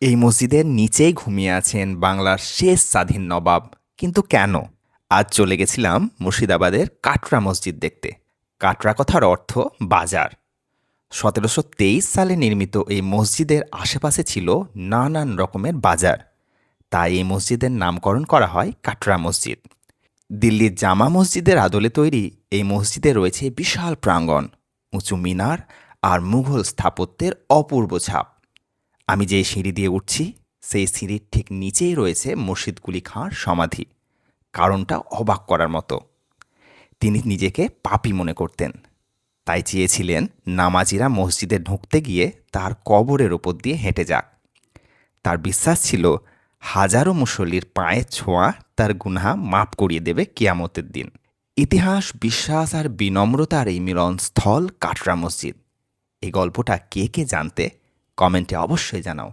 এই মসজিদের নিচেই ঘুমিয়ে আছেন বাংলার শেষ স্বাধীন নবাব। কিন্তু কেন? আজ চলে গেছিলাম মুর্শিদাবাদের কাটরা মসজিদ দেখতে। কাটরা কথার অর্থ বাজার। ১৭২৩ সালে নির্মিত এই মসজিদের আশেপাশে ছিল নানান রকমের বাজার। তাই এই মসজিদের নামকরণ করা হয় কাটরা মসজিদ। দিল্লির জামা মসজিদের আদলে তৈরি এই মসজিদে রয়েছে বিশাল প্রাঙ্গণ, উঁচু মিনার আর মুঘল স্থাপত্যের অপূর্ব ছাপ। আমি যে সিঁড়ি দিয়ে উঠছি, সেই সিঁড়ির ঠিক নিচেই রয়েছে মুর্শিদ কুলি খাঁর সমাধি। কারণটা অবাক করার মতো। তিনি নিজেকে পাপী মনে করতেন, তাই চেয়েছিলেন নামাজিরা মসজিদে ঢুকতে গিয়ে তার কবরের ওপর দিয়ে হেঁটে যাক। তার বিশ্বাস ছিল হাজারো মুসল্লির পায়ের ছোঁয়া তার গুনাহ মাপ করিয়ে দেবে কিয়ামতের দিন। ইতিহাস, বিশ্বাস আর বিনম্রতার এই মিলনস্থল কাটরা মসজিদ। এই গল্পটা কে কে জানতে কমেন্টে অবশ্যই জানাও।